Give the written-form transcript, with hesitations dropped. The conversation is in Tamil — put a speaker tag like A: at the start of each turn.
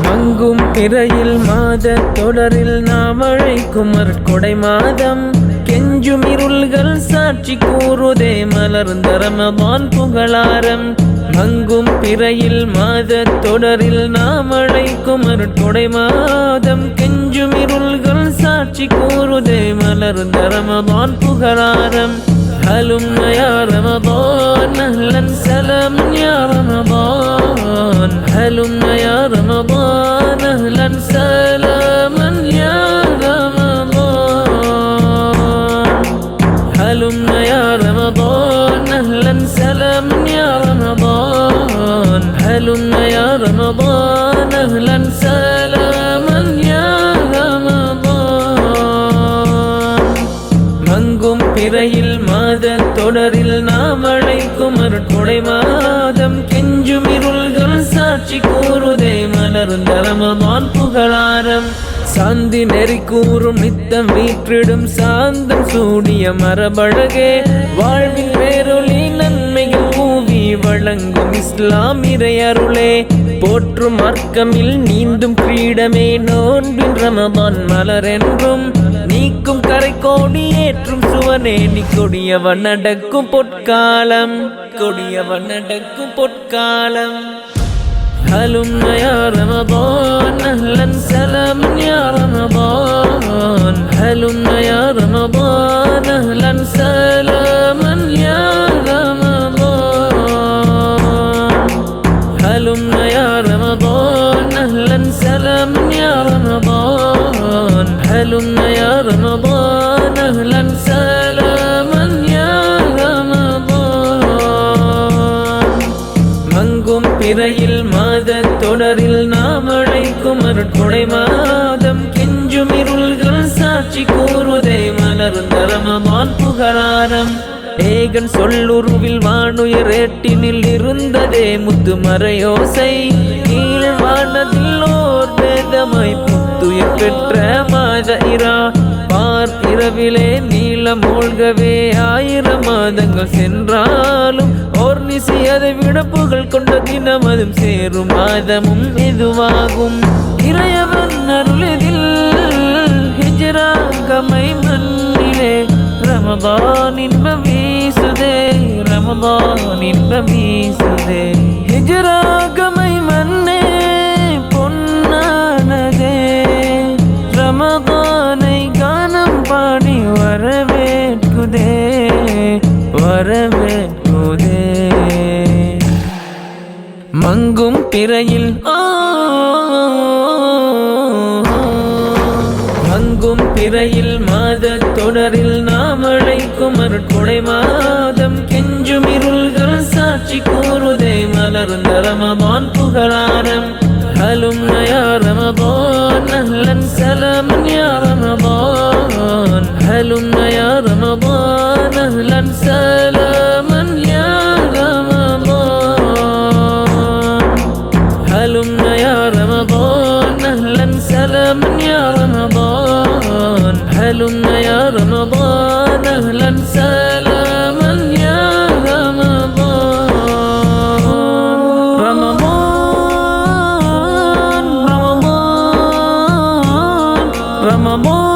A: மங்கும் பிறையில் மாத தொடரில் நாம் அழைக்கும் மற்கொடை மாதம் கெஞ்சும் இருள்கள் சாட்சி கூறுதே மலர்ந்த ரமதான் புகழாரம். மங்கும் பிறையில் மாத தொடரில் நாம் அழைக்கும் மற்கொடை மாதம் கெஞ்சும் இருள்கள் சாட்சி கூறுதே மலர்ந்த ரமதான் புகழாரம். ஹலும் யா ரமதான் அஹ்லன் சலாம் யா ரமதான் ஹலும் யா ரமதான் அஹ்லன் சலாம் யா ரமதான் ஹலும் யா ரமதான் அஹ்லன் சலாம் யா ரமதான் ஹலும் யா ரமதான் அஹ்லன் சலாம் யா ரமதான். மங்கும் பிறையில் மாத தொடரில் நாம் அழைக்கும் மற்கொடை மாதம் கெஞ்சும் இருள்கள் சாட்சி கூறுதே மலர்ந்த ரமதான் புகழாரம். சாந்தி நெறி கூறும் நித்தம் வீற்றிடும் சாந்தம் சூடிய மரபழகே வாழ்வில் வேறொளி நன்மைகள் கூவி வழங்கும் இஸ்லாம் இறையருளே போற்றும் மார்க்கமில் நீந்தும் கிரீடமே நோன்பின் ரமதான் மலரென்றும் நீக்கும் கரை கோடி ஏற்றும் சுவனே நீ கொடியவன் நடக்கும் பொற்காலம் கொடியவன் நடக்கும் பொற்காலம். ஹலும் யா ரமதான் அஹ்லன் சலாம் யா ரமதான் ஹலும் யா ரமதான் அஹ்லன் சலாம் யா ரமதான் ஹலும் யா ரமதான் அஹ்லன் சலாம் யா ரமதான் ஹலும் யா ரமதான் அஹ்லன் சலாம் யா ரமதான். மங்கும் பிறையில் மாத தொடரில் நாம் அழைக்கும் மற்கொடை மாதம் கெஞ்சும் இருள்கள் சாட்சி கூறுதே மலர்ந்த ரமதான் புகழாரம். ஏகன் சொல்லுருவில் வானுயரேட்டினில் இருந்ததே முத்து மறையோசை கீழ் வானத்தில் ஓர் வேதமாய் புத்துயிர் பெற்ற மாத இரா பார் இரவிலே நீல மூழ்கவே 1000 மாதங்கள் சென்றாலும் ஓர் நிசி அதை விட புகழ் கொண்ட தினம் அதும் சேரும் மாதமும் இதுவாகும். இறையவன் அருளிதில் ஹிஜ்ராகமை மண்ணிலே ரமதான் இன்பம் வீசுதே ரமதான் இன்பம் வீசுதே ஹிஜ்ராகமை மண்ணே பொன்னானதே ரமதானை கானம் பாடி வரவேற்குதே வரவேற்குதே. மங்கும் பிறையில் மங்கும் பிறையில் மாத தொடரில் நாம் அழைக்கும் மற்கொடை மாதம் கெஞ்சும் இருள்கள் சாட்சி கூறுதே மலர்ந்த ரமதான் புகழாரம். ஹலும் யா ரமதான் அஹ்லன் சலாம் யா ரமதான் ஹலும் யா ரமதான் அஹ்லன் சலாம் யா ரமதான் ஹலும் யா ரமதான் அஹ்லன் சலாம் யா ரமதான் ஹலும் யா ரமதான் அஹ்லன் சலாம் யா ரமதான்.